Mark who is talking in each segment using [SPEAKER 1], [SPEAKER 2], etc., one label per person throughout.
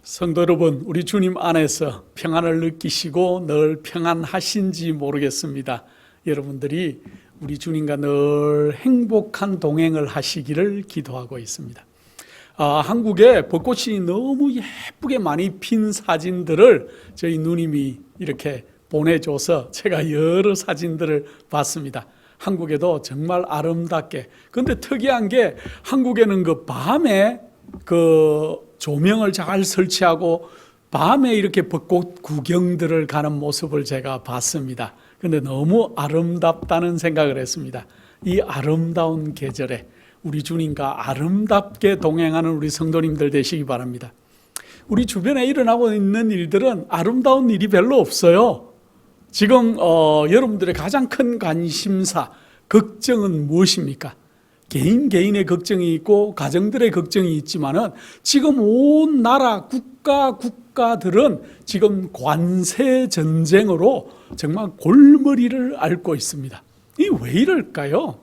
[SPEAKER 1] 성도 여러분, 우리 주님 안에서 평안을 느끼시고 늘 평안하신지 모르겠습니다. 여러분들이 우리 주님과 늘 행복한 동행을 하시기를 기도하고 있습니다. 한국에 벚꽃이 너무 예쁘게 많이 핀 사진들을 저희 누님이 이렇게 보내줘서 제가 여러 사진들을 봤습니다. 한국에도 정말 아름답게. 근데 특이한 게 한국에는 그 밤에 조명을 잘 설치하고 밤에 이렇게 벚꽃 구경들을 가는 모습을 제가 봤습니다. 근데 너무 아름답다는 생각을 했습니다. 이 아름다운 계절에 우리 주님과 아름답게 동행하는 우리 성도님들 되시기 바랍니다. 우리 주변에 일어나고 있는 일들은 아름다운 일이 별로 없어요. 지금 여러분들의 가장 큰 관심사, 걱정은 무엇입니까? 개인의 걱정이 있고 가정들의 걱정이 있지만은 지금 온 나라 국가들은 지금 관세 전쟁으로 정말 골머리를 앓고 있습니다. 이 왜 이럴까요?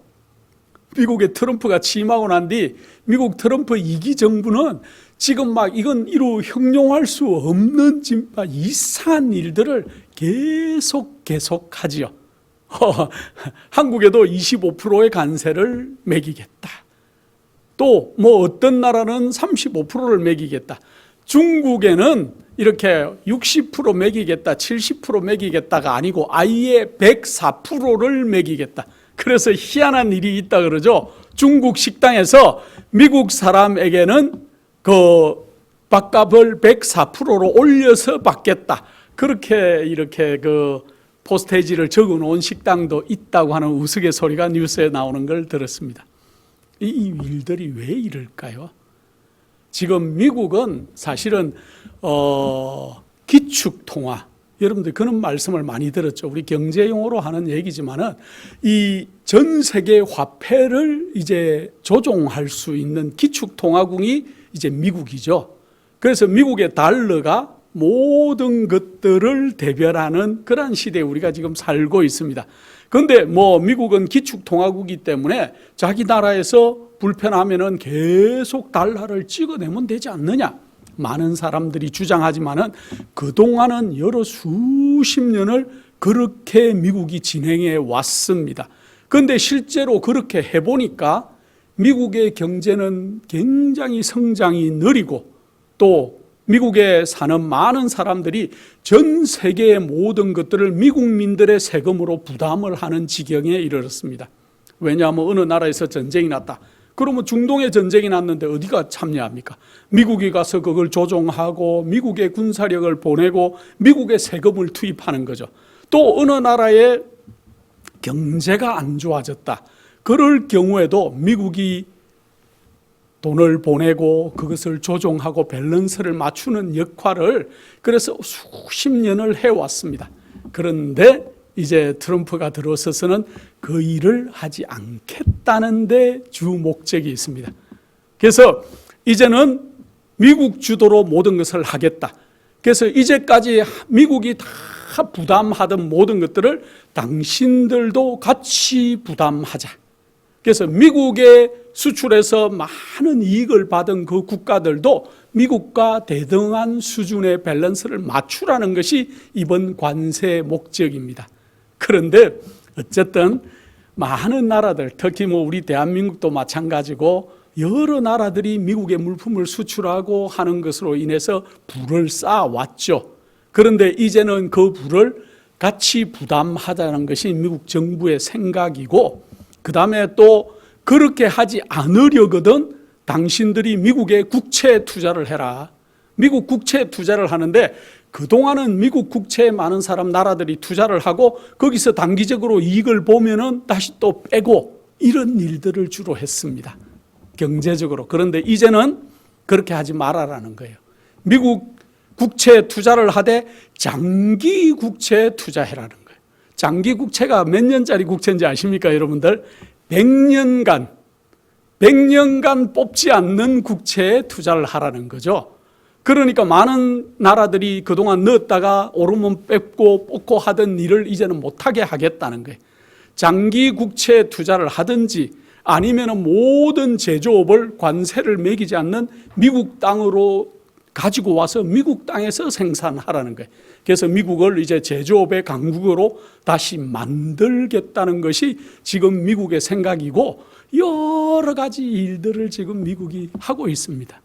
[SPEAKER 1] 미국의 트럼프가 취임하고 난 뒤 미국 트럼프 2기 정부는 지금 이건 이루 형용할 수 없는 이상한 일들을 계속하지요. 한국에도 25%의 관세를 매기겠다. 또 어떤 나라는 35%를 매기겠다. 중국에는 이렇게 60% 매기겠다, 70% 매기겠다가 아니고 아예 104%를 매기겠다. 그래서 희한한 일이 있다 그러죠. 중국 식당에서 미국 사람에게는 밥값을 104%로 올려서 받겠다. 그렇게 이렇게 포스테이지를 적어 놓은 식당도 있다고 하는 우스갯소리가 뉴스에 나오는 걸 들었습니다. 이 일들이 왜 이럴까요? 지금 미국은 사실은 기축통화, 여러분들 그런 말씀을 많이 들었죠. 우리 경제용어로 하는 얘기지만은 이 전 세계 화폐를 이제 조종할 수 있는 기축통화국이 이제 미국이죠. 그래서 미국의 달러가 모든 것들을 대별하는 그런 시대에 우리가 지금 살고 있습니다. 그런데 미국은 기축통화국이기 때문에 자기 나라에서 불편하면은 계속 달러를 찍어내면 되지 않느냐. 많은 사람들이 주장하지만은 그동안은 여러 수십 년을 그렇게 미국이 진행해 왔습니다. 그런데 실제로 그렇게 해보니까 미국의 경제는 굉장히 성장이 느리고 또 미국에 사는 많은 사람들이 전 세계의 모든 것들을 미국민들의 세금으로 부담을 하는 지경에 이르렀습니다. 왜냐하면 어느 나라에서 전쟁이 났다. 그러면 중동에 전쟁이 났는데 어디가 참여합니까? 미국이 가서 그걸 조종하고 미국의 군사력을 보내고 미국의 세금을 투입하는 거죠. 또 어느 나라의 경제가 안 좋아졌다. 그럴 경우에도 미국이 돈을 보내고 그것을 조종하고 밸런스를 맞추는 역할을 그래서 수십 년을 해왔습니다. 그런데 이제 트럼프가 들어서서는 그 일을 하지 않겠다는 데 주 목적이 있습니다. 그래서 이제는 미국 주도로 모든 것을 하겠다. 그래서 이제까지 미국이 다 부담하던 모든 것들을 당신들도 같이 부담하자. 그래서 미국의 수출해서 많은 이익을 받은 그 국가들도 미국과 대등한 수준의 밸런스를 맞추라는 것이 이번 관세의 목적입니다. 그런데 어쨌든 많은 나라들, 특히 우리 대한민국도 마찬가지고 여러 나라들이 미국의 물품을 수출하고 하는 것으로 인해서 부를 쌓아왔죠. 그런데 이제는 그 부를 같이 부담하자는 것이 미국 정부의 생각이고 그 다음에 또 그렇게 하지 않으려거든 당신들이 미국에 국채 투자를 해라. 미국 국채 투자를 하는데 그동안은 미국 국채에 많은 나라들이 투자를 하고 거기서 단기적으로 이익을 보면은 다시 또 빼고 이런 일들을 주로 했습니다. 경제적으로. 그런데 이제는 그렇게 하지 말아라는 거예요. 미국 국채 투자를 하되 장기 국채에 투자해라는 거예요. 장기 국채가 몇 년짜리 국채인지 아십니까, 여러분들? 100년간 뽑지 않는 국채에 투자를 하라는 거죠. 그러니까 많은 나라들이 그동안 넣었다가 오르면 뺏고 뽑고 하던 일을 이제는 못하게 하겠다는 거예요. 장기 국채에 투자를 하든지 아니면 모든 제조업을 관세를 매기지 않는 미국 땅으로 가지고 와서 미국 땅에서 생산하라는 거예요. 그래서 미국을 이제 제조업의 강국으로 다시 만들겠다는 것이 지금 미국의 생각이고, 여러 가지 일들을 지금 미국이 하고 있습니다.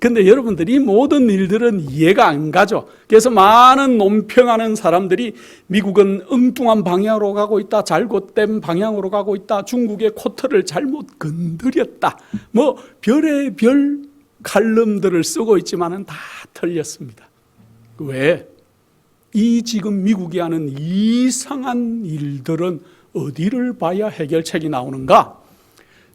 [SPEAKER 1] 근데 여러분들이 이 모든 일들은 이해가 안 가죠. 그래서 많은 논평하는 사람들이 미국은 엉뚱한 방향으로 가고 있다, 잘못된 방향으로 가고 있다, 중국의 코트를 잘못 건드렸다, 뭐 별의별 칼럼들을 쓰고 있지만은 다 틀렸습니다. 왜? 이 지금 미국이 하는 이상한 일들은 어디를 봐야 해결책이 나오는가?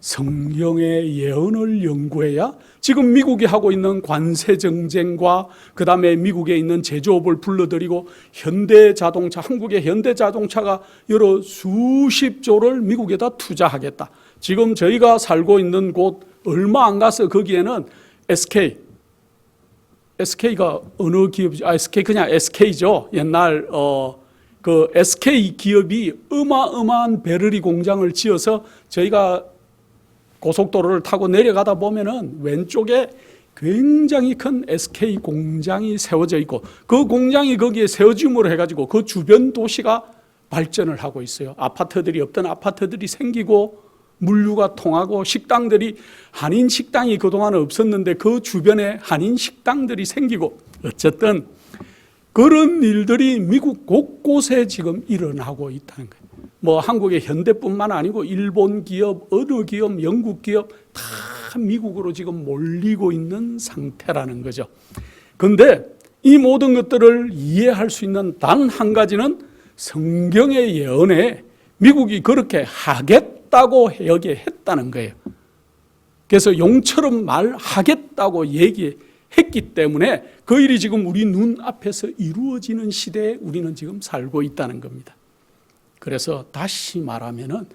[SPEAKER 1] 성경의 예언을 연구해야 지금 미국이 하고 있는 관세 정쟁과 그 다음에 미국에 있는 제조업을 불러들이고 현대자동차, 한국의 현대자동차가 여러 수십조를 미국에다 투자하겠다. 지금 저희가 살고 있는 곳 얼마 안 가서 거기에는 SK가 어느 기업이죠? SK 그냥 SK죠. 옛날 그 SK 기업이 어마어마한 배터리 공장을 지어서 저희가 고속도로를 타고 내려가다 보면은 왼쪽에 굉장히 큰 SK 공장이 세워져 있고, 그 공장이 거기에 세워짐으로 해가지고 그 주변 도시가 발전을 하고 있어요. 아파트들이 없던 아파트들이 생기고, 물류가 통하고, 식당들이, 한인 식당이 그동안 없었는데 그 주변에 한인 식당들이 생기고, 어쨌든 그런 일들이 미국 곳곳에 지금 일어나고 있다는 거예요. 뭐 한국의 현대뿐만 아니고 일본 기업, 어느 기업, 영국 기업 다 미국으로 지금 몰리고 있는 상태라는 거죠. 그런데 이 모든 것들을 이해할 수 있는 단 한 가지는 성경의 예언에 미국이 그렇게 하겠다고 얘기했다는 거예요. 그래서 용처럼 말하겠다고 얘기했기 때문에 그 일이 지금 우리 눈앞에서 이루어지는 시대에 우리는 지금 살고 있다는 겁니다. 그래서 다시 말하면은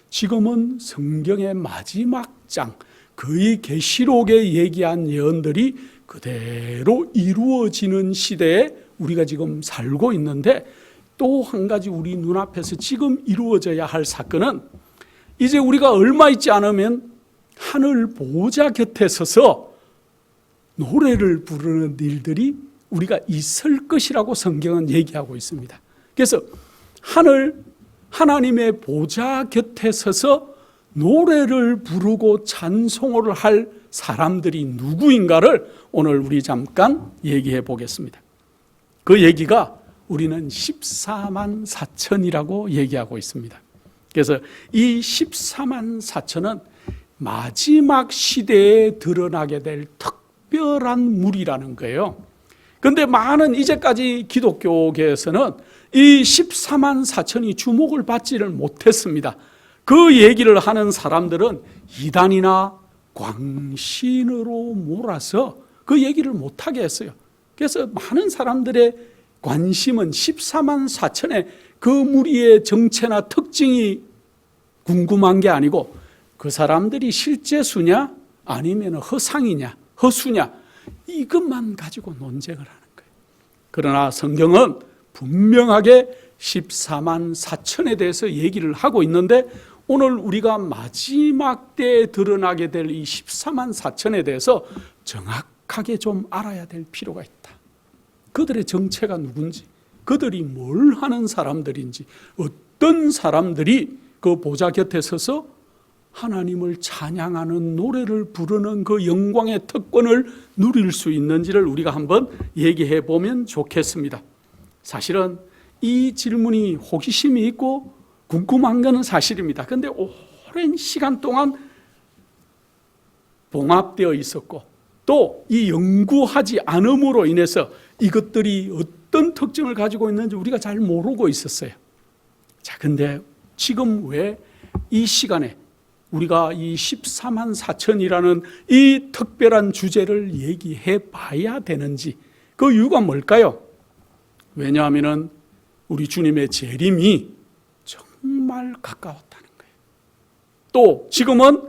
[SPEAKER 1] 지금은 성경의 마지막 장, 거의 계시록에 얘기한 예언들이 그대로 이루어지는 시대에 우리가 지금 살고 있는데, 또 한 가지 우리 눈앞에서 지금 이루어져야 할 사건은, 이제 우리가 얼마 있지 않으면 하늘 보좌 곁에 서서 노래를 부르는 일들이 우리가 있을 것이라고 성경은 얘기하고 있습니다. 그래서 하나님의 보좌 곁에 서서 노래를 부르고 찬송을 할 사람들이 누구인가를 오늘 우리 잠깐 얘기해 보겠습니다. 그 얘기가 우리는 14만 4천이라고 얘기하고 있습니다. 그래서 이 14만 4천은 마지막 시대에 드러나게 될 특별한 무리라는 거예요. 그런데 많은 이제까지 기독교계에서는 이 14만 4천이 주목을 받지를 못했습니다. 그 얘기를 하는 사람들은 이단이나 광신으로 몰아서 그 얘기를 못하게 했어요. 그래서 많은 사람들의 관심은 14만 4천의 그 무리의 정체나 특징이 궁금한 게 아니고, 그 사람들이 실제 수냐 아니면 허상이냐 허수냐, 이것만 가지고 논쟁을 하는 거예요. 그러나 성경은 분명하게 14만 4천에 대해서 얘기를 하고 있는데, 오늘 우리가 마지막 때에 드러나게 될 이 14만 4천에 대해서 정확하게 좀 알아야 될 필요가 있다. 그들의 정체가 누군지, 그들이 뭘 하는 사람들인지, 어떤 사람들이 그 보좌 곁에 서서 하나님을 찬양하는 노래를 부르는 그 영광의 특권을 누릴 수 있는지를 우리가 한번 얘기해 보면 좋겠습니다. 사실은 이 질문이 호기심이 있고 궁금한 것은 사실입니다. 그런데 오랜 시간 동안 봉합되어 있었고, 또 이 연구하지 않음으로 인해서 이것들이 어떤 특징을 가지고 있는지 우리가 잘 모르고 있었어요. 자, 근데 지금 왜 이 시간에 우리가 이 14만 4천이라는 이 특별한 주제를 얘기해 봐야 되는지, 그 이유가 뭘까요? 왜냐하면 우리 주님의 재림이 정말 가까웠다는 거예요. 또 지금은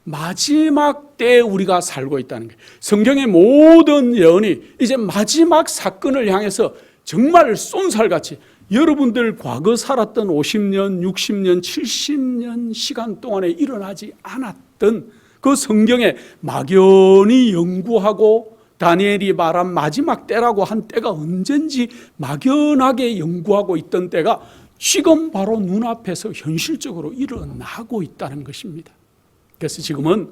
[SPEAKER 1] 마지막 때에 우리가 살고 있다는 거예요. 성경의 모든 예언이 이제 마지막 사건을 향해서 정말 쏜살같이, 여러분들 과거 살았던 50년, 60년, 70년 시간 동안에 일어나지 않았던 그 성경에 막연히 연구하고 다니엘이 말한 마지막 때라고 한 때가 언젠지 막연하게 연구하고 있던 때가 지금 바로 눈앞에서 현실적으로 일어나고 있다는 것입니다. 그래서 지금은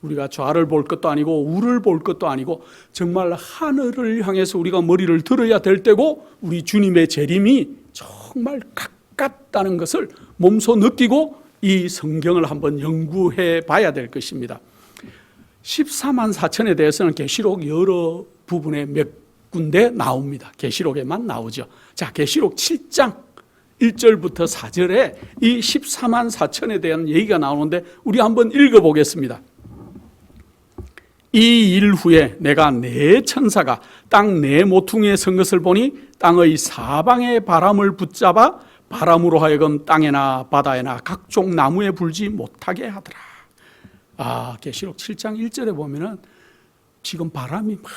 [SPEAKER 1] 우리가 좌를 볼 것도 아니고 우를 볼 것도 아니고 정말 하늘을 향해서 우리가 머리를 들어야 될 때고, 우리 주님의 재림이 정말 가깝다는 것을 몸소 느끼고 이 성경을 한번 연구해 봐야 될 것입니다. 14만 4천에 대해서는 계시록 여러 부분에 몇 군데 나옵니다. 계시록에만 나오죠. 자, 계시록 7장 1절부터 4절에 이 14만 4천에 대한 얘기가 나오는데 우리 한번 읽어보겠습니다. 이 일 후에 내가 네 천사가 땅 네 모퉁이에 선 것을 보니 땅의 사방의 바람을 붙잡아 바람으로 하여금 땅에나 바다에나 각종 나무에 불지 못하게 하더라. 계시록 7장 1절에 보면은 지금 바람이 막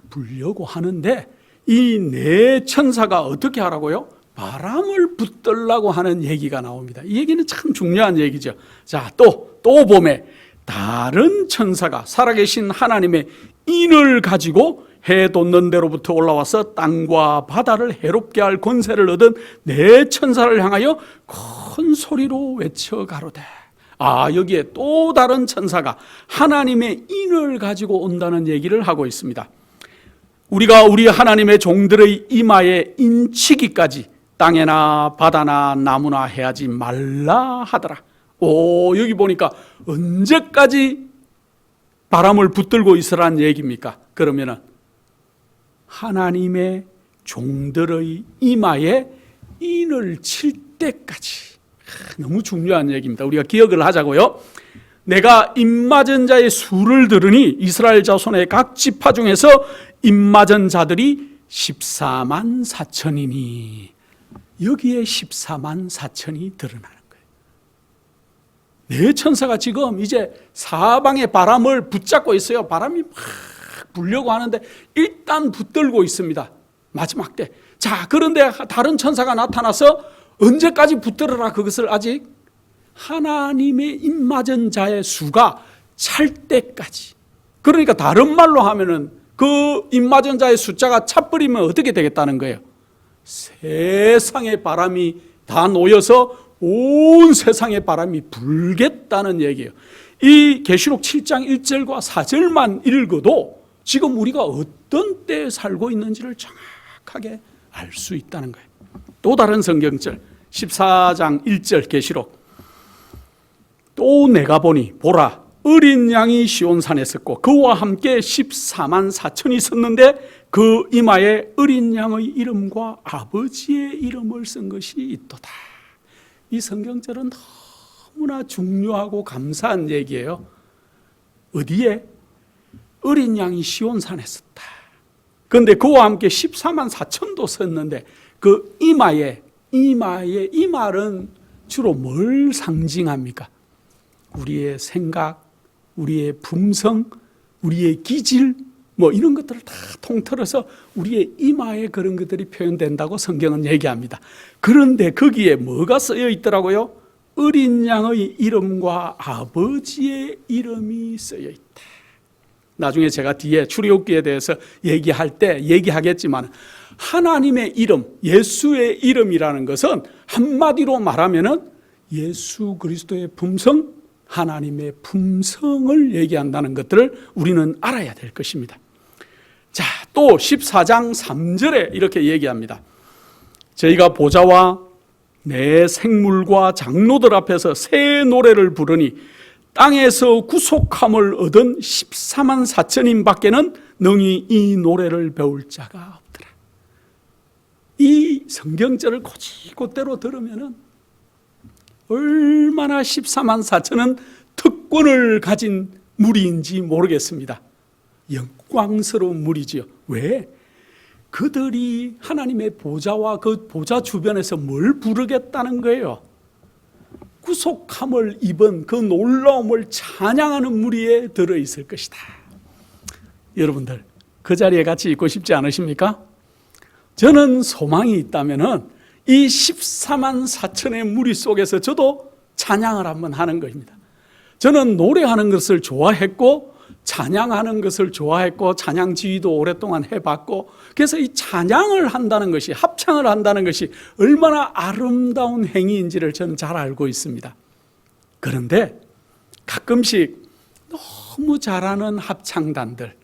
[SPEAKER 1] 불려고 하는데 이 네 천사가 어떻게 하라고요? 바람을 붙들라고 하는 얘기가 나옵니다. 이 얘기는 참 중요한 얘기죠. 자, 또 봄에 다른 천사가 살아계신 하나님의 인을 가지고 해 돋는 데로부터 올라와서 땅과 바다를 해롭게 할 권세를 얻은 네 천사를 향하여 큰 소리로 외쳐 가로되. 여기에 또 다른 천사가 하나님의 인을 가지고 온다는 얘기를 하고 있습니다. 우리가 우리 하나님의 종들의 이마에 인치기까지 땅에나 바다나 나무나 해하지 말라 하더라. 여기 보니까 언제까지 바람을 붙들고 있으라는 얘기입니까? 그러면은 하나님의 종들의 이마에 인을 칠 때까지. 너무 중요한 얘기입니다. 우리가 기억을 하자고요. 내가 입맞은 자의 수를 들으니 이스라엘 자손의 각 지파 중에서 입맞은 자들이 14만 4천이니 여기에 14만 4천이 드러나는 거예요. 네 천사가 지금 이제 사방의 바람을 붙잡고 있어요. 바람이 막 불려고 하는데 일단 붙들고 있습니다. 마지막 때. 자, 그런데 다른 천사가 나타나서 언제까지 붙들어라, 그것을 아직 하나님의 입맞은 자의 수가 찰 때까지. 그러니까 다른 말로 하면은 그 입맞은 자의 숫자가 차버리면 어떻게 되겠다는 거예요? 세상의 바람이 다 놓여서 온 세상의 바람이 불겠다는 얘기예요. 이 계시록 7장 1절과 4절만 읽어도 지금 우리가 어떤 때에 살고 있는지를 정확하게 알 수 있다는 거예요. 또 다른 성경절 14장 1절 계시록. 또 내가 보니 보라 어린 양이 시온산에 섰고 그와 함께 14만 4천이 섰는데 그 이마에 어린 양의 이름과 아버지의 이름을 쓴 것이 있도다. 이 성경절은 너무나 중요하고 감사한 얘기예요. 어디에? 어린 양이 시온산에 섰다. 그런데 그와 함께 14만 4천도 섰는데 그 이마에 이 말은 주로 뭘 상징합니까? 우리의 생각, 우리의 품성, 우리의 기질, 이런 것들을 다 통틀어서 우리의 이마에 그런 것들이 표현된다고 성경은 얘기합니다. 그런데 거기에 뭐가 쓰여 있더라고요? 어린 양의 이름과 아버지의 이름이 쓰여 있다. 나중에 제가 뒤에 출애굽기에 대해서 얘기할 때 얘기하겠지만 하나님의 이름, 예수의 이름이라는 것은 한마디로 말하면은 예수 그리스도의 품성, 하나님의 품성을 얘기한다는 것들을 우리는 알아야 될 것입니다. 자, 또 14장 3절에 이렇게 얘기합니다. 저희가 보좌와 내 생물과 장로들 앞에서 새 노래를 부르니 땅에서 구속함을 얻은 14만 4천인 밖에는 능히 이 노래를 배울 자가 없더라. 이 성경절을 곧이곧대로 들으면은 얼마나 14만 4천은 특권을 가진 무리인지 모르겠습니다. 영광스러운 무리지요. 왜? 그들이 하나님의 보좌와 그 보좌 주변에서 뭘 부르겠다는 거예요? 구속함을 입은 그 놀라움을 찬양하는 무리에 들어있을 것이다. 여러분들 그 자리에 같이 있고 싶지 않으십니까? 저는 소망이 있다면은 이 14만 4천의 무리 속에서 저도 찬양을 한번 하는 것입니다. 저는 노래하는 것을 좋아했고 찬양하는 것을 좋아했고 찬양 지휘도 오랫동안 해봤고, 그래서 이 찬양을 한다는 것이, 합창을 한다는 것이 얼마나 아름다운 행위인지를 저는 잘 알고 있습니다. 그런데 가끔씩 너무 잘하는 합창단들,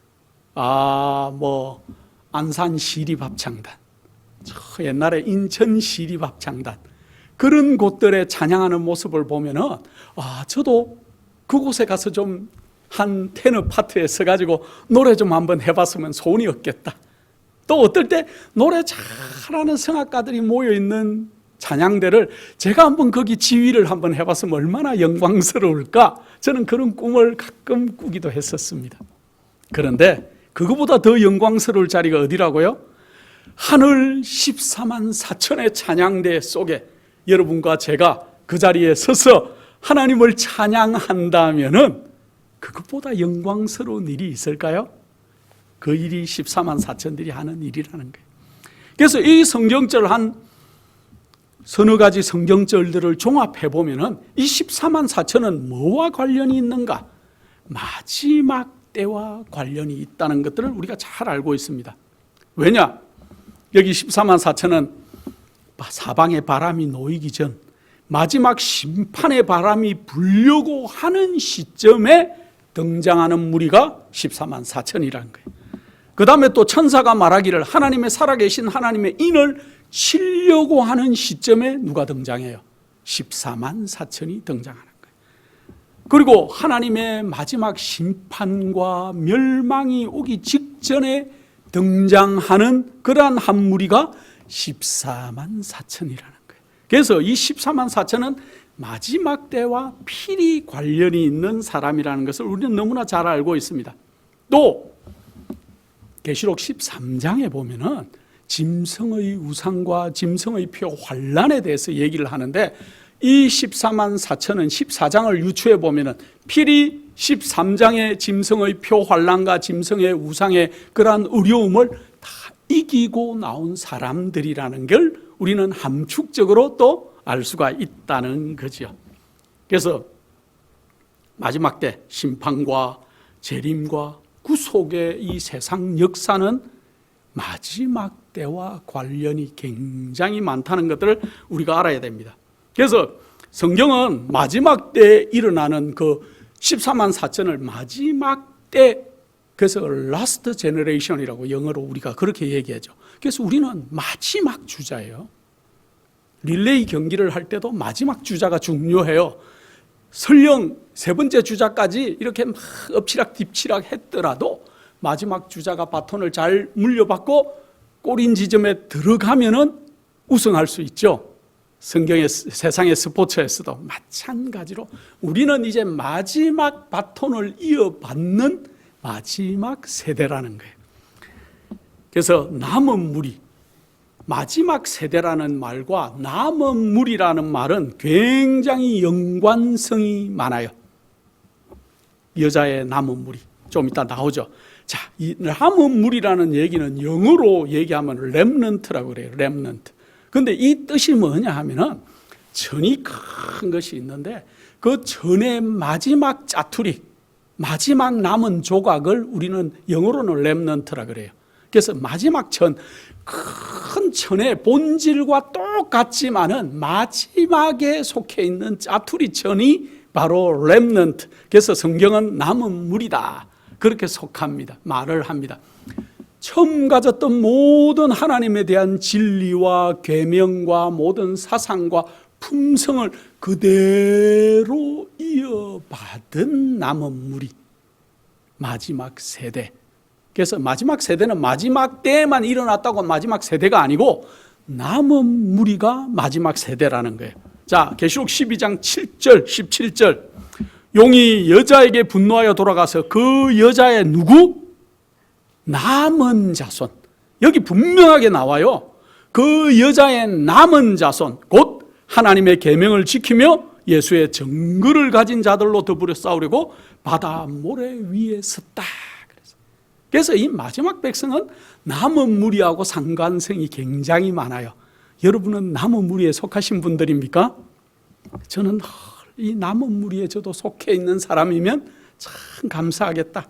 [SPEAKER 1] 안산 시립합창단, 옛날에 인천 시립합창단, 그런 곳들의 찬양하는 모습을 보면은 저도 그곳에 가서 좀 한 테너 파트에 서가지고 노래 좀 한번 해봤으면 소원이 없겠다. 또 어떨 때 노래 잘하는 성악가들이 모여있는 찬양대를 제가 한번 거기 지휘를 한번 해봤으면 얼마나 영광스러울까, 저는 그런 꿈을 가끔 꾸기도 했었습니다. 그런데 그거보다 더 영광스러울 자리가 어디라고요? 하늘 14만 4천의 찬양대 속에 여러분과 제가 그 자리에 서서 하나님을 찬양한다면은 그것보다 영광스러운 일이 있을까요? 그 일이 14만 4천들이 하는 일이라는 거예요. 그래서 이 성경절 한 서너 가지 성경절들을 종합해 보면은 이 14만 4천은 뭐와 관련이 있는가? 마지막 때와 관련이 있다는 것들을 우리가 잘 알고 있습니다. 왜냐? 여기 14만 4천은 사방에 바람이 놓이기 전 마지막 심판의 바람이 불려고 하는 시점에 등장하는 무리가 14만 4천이라는 거예요. 그 다음에 또 천사가 말하기를 하나님의 살아계신 하나님의 인을 치려고 하는 시점에 누가 등장해요? 14만 4천이 등장하는 거예요. 그리고 하나님의 마지막 심판과 멸망이 오기 직전에 등장하는 그러한 한 무리가 14만 4천이라는 거예요. 그래서 이 14만 4천은 마지막 때와 필히 관련이 있는 사람이라는 것을 우리는 너무나 잘 알고 있습니다. 또 계시록 13장에 보면은 짐승의 우상과 짐승의 표 환란에 대해서 얘기를 하는데, 이 14만 4천은 14장을 유추해 보면은 필히 13장의 짐승의 표 환란과 짐승의 우상의 그러한 어려움을 다 이기고 나온 사람들이라는 걸 우리는 함축적으로 또 알 수가 있다는 거죠. 그래서 마지막 때 심판과 재림과 구속의 이 세상 역사는 마지막 때와 관련이 굉장히 많다는 것들을 우리가 알아야 됩니다. 그래서 성경은 마지막 때에 일어나는 그 14만 4천을 마지막 때, 그래서 last generation이라고 영어로 우리가 그렇게 얘기하죠. 그래서 우리는 마지막 주자예요. 릴레이 경기를 할 때도 마지막 주자가 중요해요. 설령 세 번째 주자까지 이렇게 막 엎치락 뒤치락 했더라도 마지막 주자가 바톤을 잘 물려받고 골인 지점에 들어가면은 우승할 수 있죠. 성경의 세상의 스포츠에서도 마찬가지로 우리는 이제 마지막 바톤을 이어받는 마지막 세대라는 거예요. 그래서 남은 무리, 마지막 세대라는 말과 남은 무리라는 말은 굉장히 연관성이 많아요. 여자의 남은 무리, 좀 이따 나오죠. 자, 이 남은 무리라는 얘기는 영어로 얘기하면 렘넌트라고 그래요. 렘넌트. 근데 이 뜻이 뭐냐 하면은 전이 큰 것이 있는데 그 전의 마지막 짜투리, 마지막 남은 조각을 우리는 영어로는 렘넌트라 그래요. 그래서 마지막 천, 큰 천의 본질과 똑같지만은 마지막에 속해 있는 짜투리 천이 바로 렘넌트. 그래서 성경은 남은 무리다, 그렇게 속합니다. 말을 합니다. 처음 가졌던 모든 하나님에 대한 진리와 계명과 모든 사상과 품성을 그대로 이어받은 남은 무리, 마지막 세대. 그래서 마지막 세대는 마지막 때에만 일어났다고 마지막 세대가 아니고 남은 무리가 마지막 세대라는 거예요. 자, 계시록 12장 7절 17절, 용이 여자에게 분노하여 돌아가서 그 여자의 누구? 남은 자손. 여기 분명하게 나와요. 그 여자의 남은 자손, 곧 하나님의 계명을 지키며 예수의 증거를 가진 자들로 더불어 싸우려고 바다 모래 위에 섰다. 그래서 이 마지막 백성은 남은 무리하고 상관성이 굉장히 많아요. 여러분은 남은 무리에 속하신 분들입니까? 저는 이 남은 무리에 저도 속해 있는 사람이면 참 감사하겠다.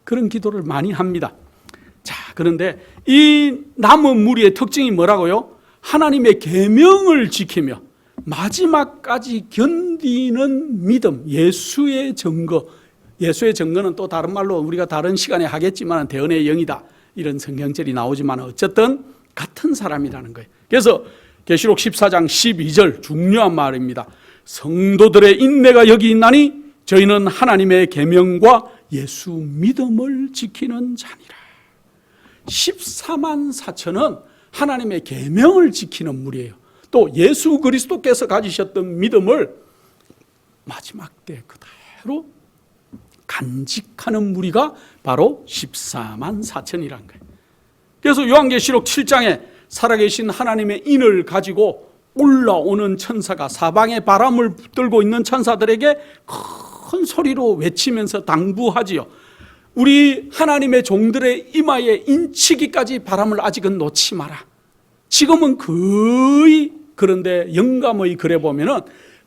[SPEAKER 1] 그런 기도를 많이 합니다. 자, 그런데 이 남은 무리의 특징이 뭐라고요? 하나님의 계명을 지키며 마지막까지 견디는 믿음, 예수의 증거. 예수의 증거는 또 다른 말로 우리가 다른 시간에 하겠지만 대언의 영이다, 이런 성경절이 나오지만 어쨌든 같은 사람이라는 거예요. 그래서 계시록 14장 12절 중요한 말입니다. 성도들의 인내가 여기 있나니 저희는 하나님의 계명과 예수 믿음을 지키는 자니라. 14만 4천은 하나님의 계명을 지키는 무리예요. 또 예수 그리스도께서 가지셨던 믿음을 마지막 때 그대로 간직하는 무리가 바로 14만 4천이라는 거예요. 그래서 요한계시록 7장에 살아계신 하나님의 인을 가지고 올라오는 천사가 사방에 바람을 붙들고 있는 천사들에게 큰 소리로 외치면서 당부하지요. 우리 하나님의 종들의 이마에 인치기까지 바람을 아직은 놓지 마라. 지금은 거의, 그런데 영감의 글에 보면은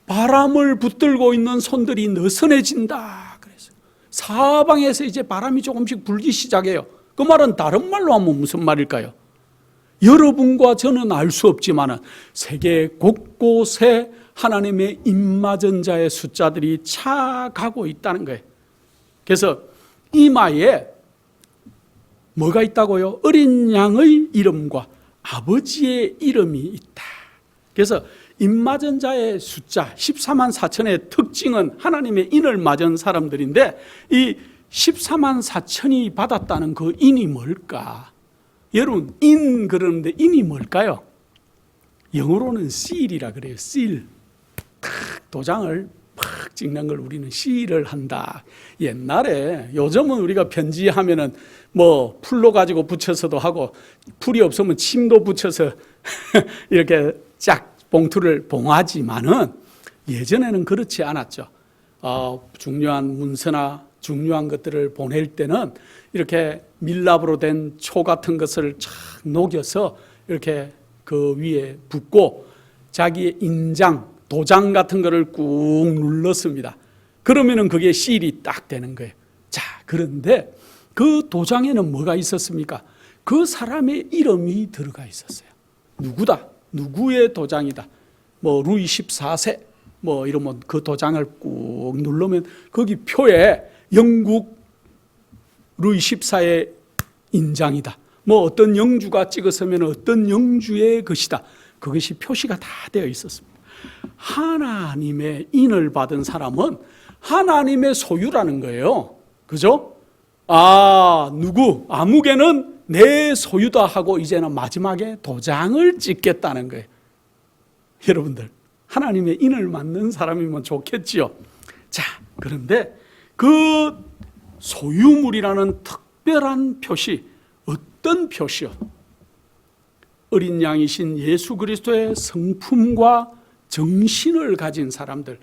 [SPEAKER 1] 바람을 붙들고 있는 손들이 느슨해진다 그래서 사방에서 이제 바람이 조금씩 불기 시작해요. 그 말은 다른 말로 하면 무슨 말일까요? 여러분과 저는 알 수 없지만 세계 곳곳에 하나님의 입맞은 자의 숫자들이 차가고 있다는 거예요. 그래서 이마에 뭐가 있다고요? 어린 양의 이름과 아버지의 이름이 있다. 그래서 입맞은 자의 숫자 14만 4천의 특징은 하나님의 인을 맞은 사람들인데, 이 14만 4천이 받았다는 그 인이 뭘까? 여러분, 인 그러는데 인이 뭘까요? 영어로는 seal이라 그래요. seal. 도장을 팍 찍는 걸 우리는 시를 한다. 옛날에, 요즘은 우리가 편지하면은 뭐 풀로 가지고 붙여서도 하고, 풀이 없으면 침도 붙여서 이렇게 쫙 봉투를 봉하지만은 예전에는 그렇지 않았죠. 중요한 문서나 중요한 것들을 보낼 때는 이렇게 밀랍으로 된 초 같은 것을 착 녹여서 이렇게 그 위에 붓고 자기의 인장, 도장 같은 거를 꾹 눌렀습니다. 그러면은 그게 실이 딱 되는 거예요. 자, 그런데 그 도장에는 뭐가 있었습니까? 그 사람의 이름이 들어가 있었어요. 누구다? 누구의 도장이다? 뭐 루이 14세 뭐 이러면 그 도장을 꾹 누르면 거기 표에 영국 루이 14의 인장이다. 뭐 어떤 영주가 찍었으면 어떤 영주의 것이다. 그것이 표시가 다 되어 있었습니다. 하나님의 인을 받은 사람은 하나님의 소유라는 거예요. 그죠? 누구, 아무개는 내 소유다 하고 이제는 마지막에 도장을 찍겠다는 거예요. 여러분들, 하나님의 인을 맞는 사람이면 좋겠지요. 자, 그런데 그 소유물이라는 특별한 표시, 어떤 표시요? 어린 양이신 예수 그리스도의 성품과 정신을 가진 사람들,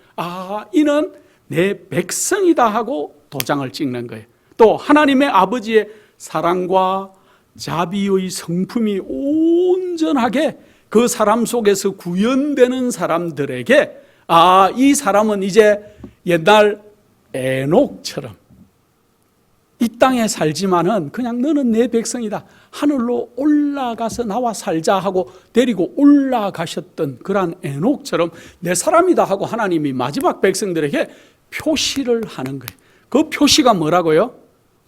[SPEAKER 1] 이는 내 백성이다 하고 도장을 찍는 거예요. 또 하나님의 아버지의 사랑과 자비의 성품이 온전하게 그 사람 속에서 구현되는 사람들에게 이 사람은 이제 옛날 에녹처럼 이 땅에 살지만은 그냥 너는 내 백성이다, 하늘로 올라가서 나와 살자 하고 데리고 올라가셨던 그러한 에녹처럼 내 사람이다 하고 하나님이 마지막 백성들에게 표시를 하는 거예요. 그 표시가 뭐라고요?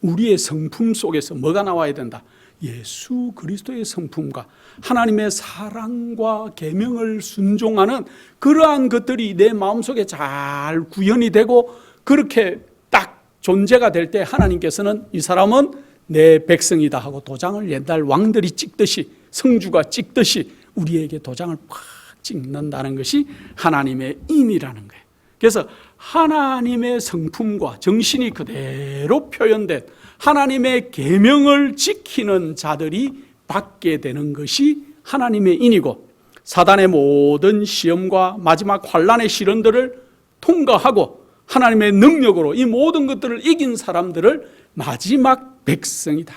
[SPEAKER 1] 우리의 성품 속에서 뭐가 나와야 된다? 예수 그리스도의 성품과 하나님의 사랑과 계명을 순종하는 그러한 것들이 내 마음속에 잘 구현이 되고 그렇게 딱 존재가 될 때 하나님께서는 이 사람은 내 백성이다 하고 도장을 옛날 왕들이 찍듯이, 성주가 찍듯이 우리에게 도장을 팍 찍는다는 것이 하나님의 인이라는 거예요. 그래서 하나님의 성품과 정신이 그대로 표현된 하나님의 계명을 지키는 자들이 받게 되는 것이 하나님의 인이고, 사단의 모든 시험과 마지막 환난의 시련들을 통과하고 하나님의 능력으로 이 모든 것들을 이긴 사람들을 마지막 백성이다,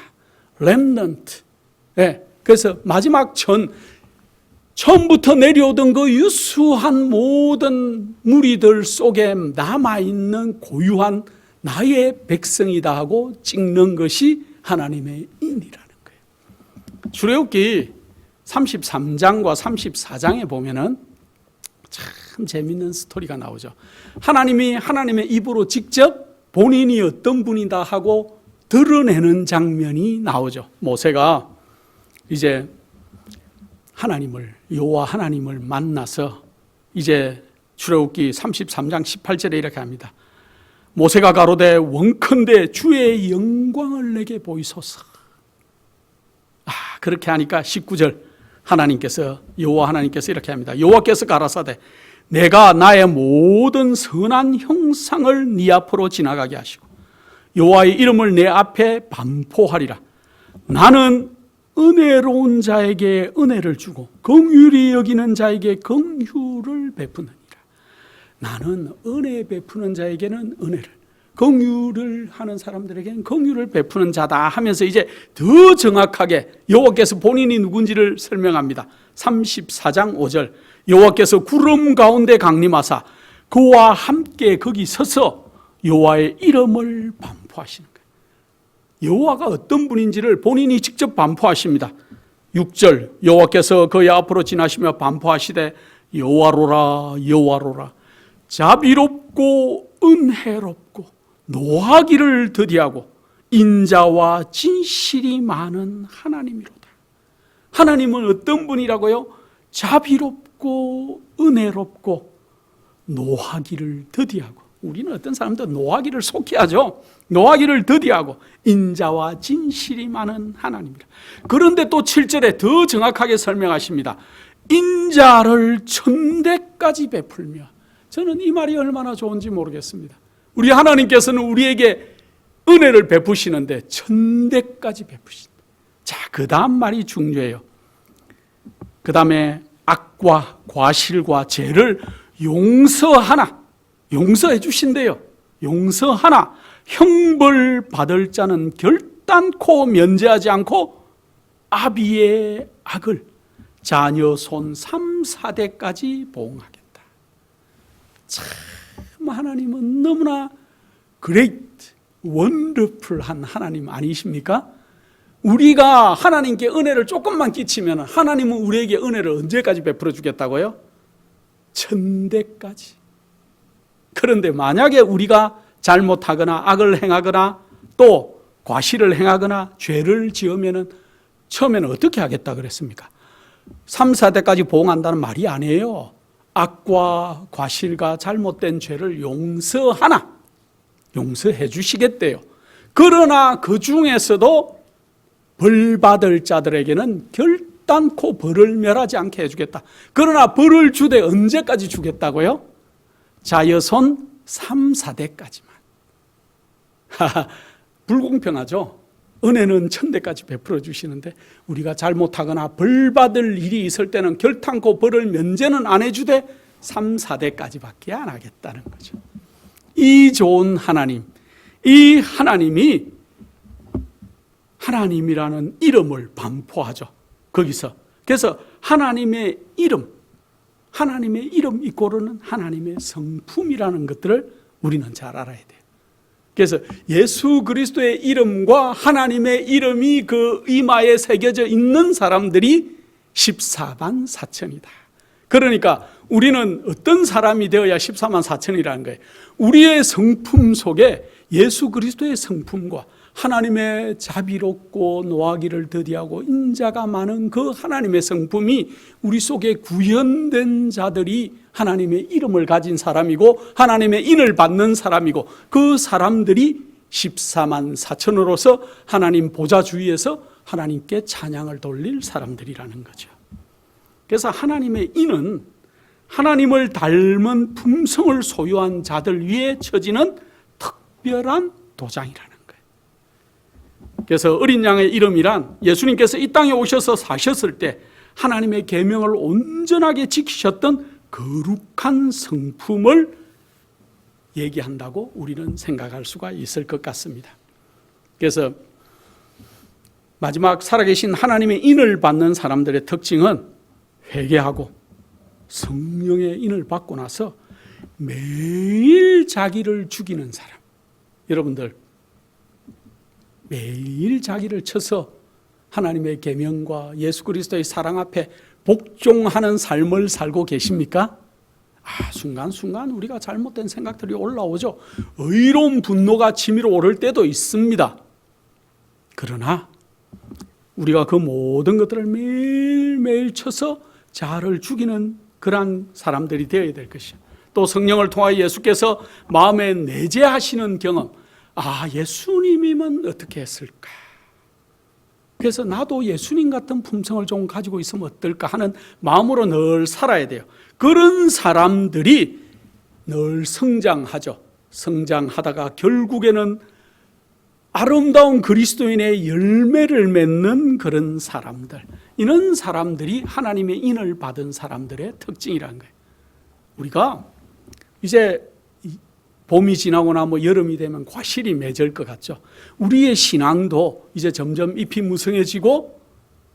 [SPEAKER 1] 렘넌트. 그래서 마지막 처음부터 내려오던 그 유수한 모든 무리들 속에 남아있는 고유한 나의 백성이다 하고 찍는 것이 하나님의 인이라는 거예요. 출애굽기 33장과 34장에 보면은 참 재밌는 스토리가 나오죠. 하나님이 하나님의 입으로 직접 본인이 어떤 분이다 하고 드러내는 장면이 나오죠. 모세가 이제 여호와 하나님을 만나서 이제 출애굽기 33장 18절에 이렇게 합니다. 모세가 가로되 원컨대 주의 영광을 내게 보이소서. 그렇게 하니까 19절 여호와 하나님께서 이렇게 합니다. 여호와께서 가라사대 내가 나의 모든 선한 형상을 네 앞으로 지나가게 하시고 여호와의 이름을 내 앞에 반포하리라. 나는 은혜로운 자에게 은혜를 주고 긍휼히 여기는 자에게 긍휼을 베푸느니라. 나는 은혜 베푸는 자에게는 은혜를, 긍휼을 하는 사람들에게는 긍휼을 베푸는 자다 하면서 이제 더 정확하게 여호와께서 본인이 누군지를 설명합니다. 34장 5절 여호와께서 구름 가운데 강림하사 그와 함께 거기 서서 여호와의 이름을 반포하시는 거예요. 여호와가 어떤 분인지를 본인이 직접 반포하십니다. 6절 여호와께서 그의 앞으로 지나시며 반포하시되 여호와로라 여호와로라 자비롭고 은혜롭고 노하기를 더디하고 인자와 진실이 많은 하나님이로다. 하나님은 어떤 분이라고요? 자비롭고 은혜롭고 노하기를 더디하고, 우리는 어떤 사람도 노하기를 속히 하죠. 노하기를 더디하고 인자와 진실이 많은 하나님이라. 그런데 또 7절에 더 정확하게 설명하십니다. 인자를 천대까지 베풀며. 저는 이 말이 얼마나 좋은지 모르겠습니다. 우리 하나님께서는 우리에게 은혜를 베푸시는데 천대까지 베푸신다. 자, 그 다음 말이 중요해요. 그 다음에 악과 과실과 죄를 용서하나, 용서해 주신대요. 용서하나 형벌 받을 자는 결단코 면제하지 않고 아비의 악을 자녀 손 3, 4대까지 보응하겠다. 참 하나님은 너무나 great, wonderful한 하나님 아니십니까? 우리가 하나님께 은혜를 조금만 끼치면 하나님은 우리에게 은혜를 언제까지 베풀어 주겠다고요? 천대까지. 그런데 만약에 우리가 잘못하거나 악을 행하거나 또 과실을 행하거나 죄를 지으면 처음에는 어떻게 하겠다 그랬습니까? 3, 4대까지 보응한다는 말이 아니에요. 악과 과실과 잘못된 죄를 용서하나, 용서해 주시겠대요. 그러나 그 중에서도 벌 받을 자들에게는 결단코 벌을 멸하지 않게 해주겠다. 그러나 벌을 주되 언제까지 주겠다고요? 자여손 3, 4대까지만. 불공평하죠. 은혜는 천대까지 베풀어 주시는데 우리가 잘못하거나 벌 받을 일이 있을 때는 결단코 벌을 면제는 안 해주되 3, 4대까지밖에 안 하겠다는 거죠. 이 좋은 하나님, 이 하나님이 하나님이라는 이름을 반포하죠. 거기서. 그래서 하나님의 이름 이꼬르는 하나님의 성품이라는 것들을 우리는 잘 알아야 돼요. 그래서 예수 그리스도의 이름과 하나님의 이름이 그 이마에 새겨져 있는 사람들이 14만 4천이다. 그러니까 우리는 어떤 사람이 되어야 14만 4천이라는 거예요. 우리의 성품 속에 예수 그리스도의 성품과 하나님의 자비롭고 노하기를 더디하고 인자가 많은 그 하나님의 성품이 우리 속에 구현된 자들이 하나님의 이름을 가진 사람이고 하나님의 인을 받는 사람이고 그 사람들이 14만 4천으로서 하나님 보좌 주위에서 하나님께 찬양을 돌릴 사람들이라는 거죠. 그래서 하나님의 인은 하나님을 닮은 품성을 소유한 자들 위에 쳐지는 특별한 도장이라는 거예요. 그래서 어린 양의 이름이란 예수님께서 이 땅에 오셔서 사셨을 때 하나님의 계명을 온전하게 지키셨던 거룩한 성품을 얘기한다고 우리는 생각할 수가 있을 것 같습니다. 그래서 마지막 살아계신 하나님의 인을 받는 사람들의 특징은 회개하고 성령의 인을 받고 나서 매일 자기를 죽이는 사람. 여러분들 매일 자기를 쳐서 하나님의 계명과 예수 그리스도의 사랑 앞에 복종하는 삶을 살고 계십니까? 순간순간 우리가 잘못된 생각들이 올라오죠. 의로운 분노가 치밀어 오를 때도 있습니다. 그러나 우리가 그 모든 것들을 매일매일 쳐서 자아를 죽이는 그러한 사람들이 되어야 될 것이요. 또 성령을 통하여 예수께서 마음에 내재하시는 경험, 예수님이면 어떻게 했을까? 그래서 나도 예수님 같은 품성을 좀 가지고 있으면 어떨까 하는 마음으로 늘 살아야 돼요. 그런 사람들이 늘 성장하죠. 성장하다가 결국에는 아름다운 그리스도인의 열매를 맺는 그런 사람들, 이런 사람들이 하나님의 인을 받은 사람들의 특징이라는 거예요. 우리가 이제 봄이 지나거나 여름이 되면 과실이 맺을 것 같죠. 우리의 신앙도 이제 점점 잎이 무성해지고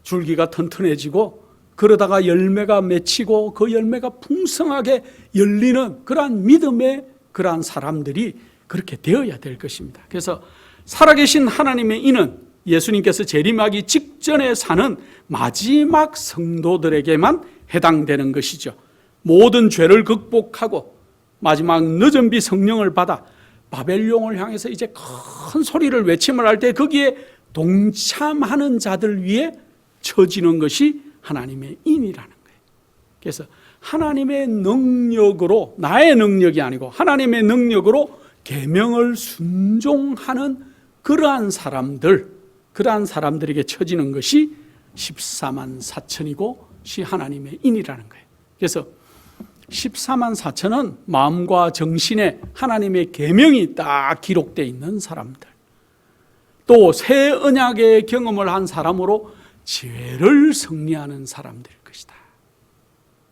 [SPEAKER 1] 줄기가 튼튼해지고 그러다가 열매가 맺히고 그 열매가 풍성하게 열리는 그러한 믿음의 그러한 사람들이 그렇게 되어야 될 것입니다. 그래서 살아계신 하나님의 인은 예수님께서 재림하기 직전에 사는 마지막 성도들에게만 해당되는 것이죠. 모든 죄를 극복하고 마지막 늦은 비 성령을 받아 바벨론을 향해서 이제 큰 소리를 외침을 할 때 거기에 동참하는 자들 위에 쳐지는 것이 하나님의 인이라는 거예요. 그래서 하나님의 능력으로, 나의 능력이 아니고 하나님의 능력으로 계명을 순종하는 그러한 사람들에게 쳐지는 것이 14만 4천이고 시 하나님의 인이라는 거예요. 그래서 14만 4천은 마음과 정신에 하나님의 계명이 딱 기록되어 있는 사람들, 또 새 언약의 경험을 한 사람으로 죄를 승리하는 사람들일 것이다.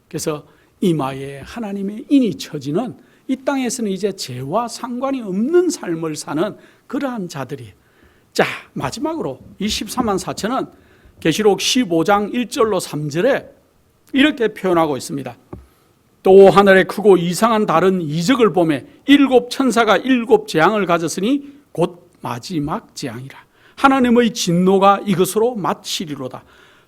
[SPEAKER 1] 그래서 이마에 하나님의 인이 쳐지는, 이 땅에서는 이제 죄와 상관이 없는 삶을 사는 그러한 자들이에요. 자, 마지막으로 이 14만 4천은 계시록 15장 1절로 3절에 이렇게 표현하고 있습니다. 또 하늘에 크고 이상한 다른 이적을 보매 일곱 천사가 일곱 재앙을 가졌으니 곧 마지막 재앙이라. 하나님의 진노가 이것으로 마치리로다.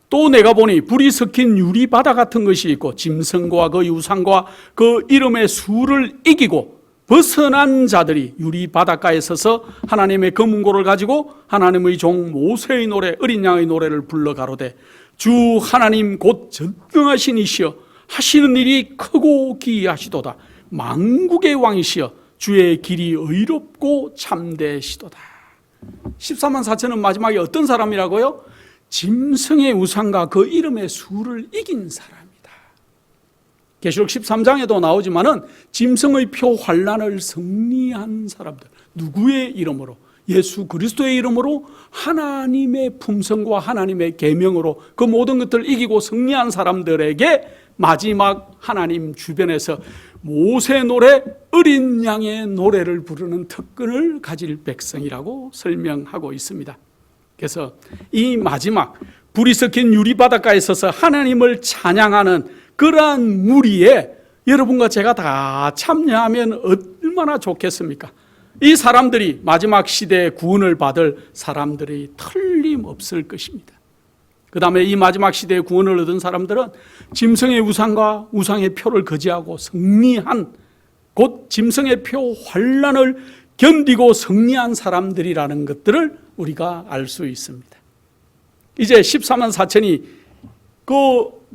[SPEAKER 1] 또 내가 보니 불이 섞인 유리바다 같은 것이 있고 짐승과 그 유상과 그 이름의 수를 이기고 벗어난 자들이 유리바닷가에 서서 하나님의 검은고를 가지고 하나님의 종 모세의 노래, 어린 양의 노래를 불러 가로되 주 하나님 곧 전능하신 이시여 하시는 일이 크고 기이하시도다. 만국의 왕이시여 주의 길이 의롭고 참되시도다. 14만 4천은 마지막에 어떤 사람이라고요? 짐승의 우상과 그 이름의 수를 이긴 사람이다. 계시록 13장에도 나오지만은 짐승의 표 환란을 승리한 사람들, 누구의 이름으로? 예수 그리스도의 이름으로 하나님의 품성과 하나님의 계명으로 그 모든 것들을 이기고 승리한 사람들에게 마지막 하나님 주변에서 모세 노래, 어린 양의 노래를 부르는 특권을 가질 백성이라고 설명하고 있습니다. 그래서 이 마지막 불이 섞인 유리바닷가에 서서 하나님을 찬양하는 그러한 무리에 여러분과 제가 다 참여하면 얼마나 좋겠습니까? 이 사람들이 마지막 시대에 구원을 받을 사람들이 틀림없을 것입니다. 그 다음에 이 마지막 시대에 구원을 얻은 사람들은 짐승의 우상과 우상의 표를 거지하고 승리한, 곧 짐승의 표 환란을 견디고 승리한 사람들이라는 것들을 우리가 알 수 있습니다. 이제 14만 4천이 그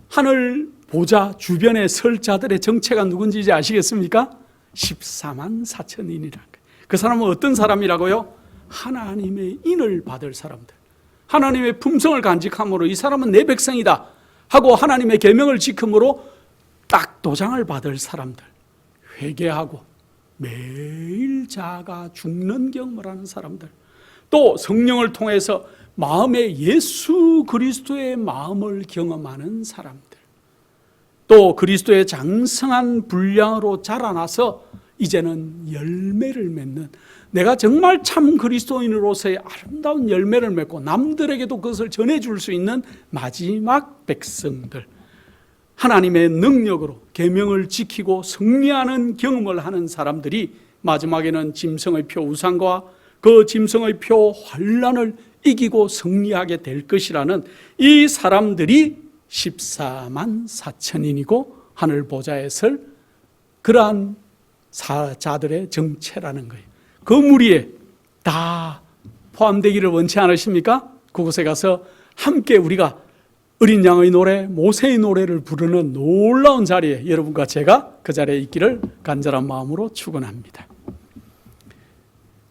[SPEAKER 1] 하늘 보좌 주변에 설 자들의 정체가 누군지 이제 아시겠습니까? 14만 4천인이라는 거예요. 그 사람은 어떤 사람이라고요? 하나님의 인을 받을 사람들, 하나님의 품성을 간직함으로 이 사람은 내 백성이다 하고 하나님의 계명을 지킴으로 딱 도장을 받을 사람들, 회개하고 매일 자아가 죽는 경험을 하는 사람들, 또 성령을 통해서 마음에 예수 그리스도의 마음을 경험하는 사람들, 또 그리스도의 장성한 분량으로 자라나서 이제는 열매를 맺는, 내가 정말 참 그리스도인으로서의 아름다운 열매를 맺고 남들에게도 그것을 전해줄 수 있는 마지막 백성들, 하나님의 능력으로 계명을 지키고 승리하는 경험을 하는 사람들이 마지막에는 짐승의 표 우상과 그 짐승의 표 환란을 이기고 승리하게 될 것이라는 이 사람들이 14만 4천인이고 하늘 보좌에 설 그러한 자들의 정체라는 거예요. 그 무리에 다 포함되기를 원치 않으십니까? 그곳에 가서 함께 우리가 어린 양의 노래, 모세의 노래를 부르는 놀라운 자리에 여러분과 제가 그 자리에 있기를 간절한 마음으로 축원합니다.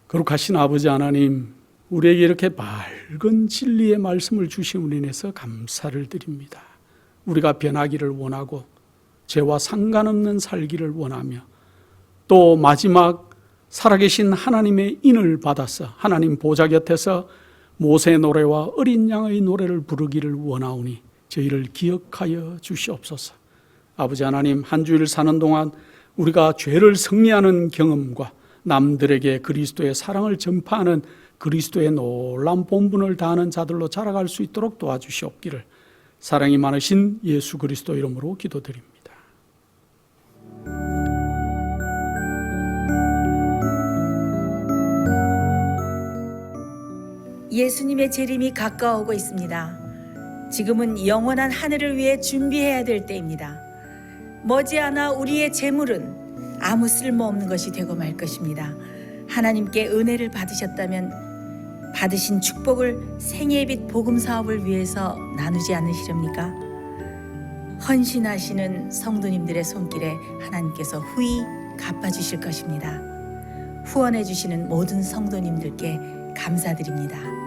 [SPEAKER 1] 거룩하신 아버지 하나님, 우리에게 이렇게 맑은 진리의 말씀을 주심으로 인해서 감사를 드립니다. 우리가 변하기를 원하고 죄와 상관없는 살기를 원하며 또 마지막 살아계신 하나님의 인을 받아서 하나님 보좌 곁에서 모세의 노래와 어린 양의 노래를 부르기를 원하오니 저희를 기억하여 주시옵소서. 아버지 하나님, 한 주일 사는 동안 우리가 죄를 승리하는 경험과 남들에게 그리스도의 사랑을 전파하는 그리스도의 놀라운 본분을 다하는 자들로 자라갈 수 있도록 도와주시옵기를 사랑이 많으신 예수 그리스도 이름으로 기도드립니다.
[SPEAKER 2] 예수님의 재림이 가까워오고 있습니다. 지금은 영원한 하늘을 위해 준비해야 될 때입니다. 머지않아 우리의 재물은 아무 쓸모없는 것이 되고 말 것입니다. 하나님께 은혜를 받으셨다면 받으신 축복을 생애의 빛 복음 사업을 위해서 나누지 않으시렵니까? 헌신하시는 성도님들의 손길에 하나님께서 후히 갚아주실 것입니다. 후원해 주시는 모든 성도님들께 감사드립니다.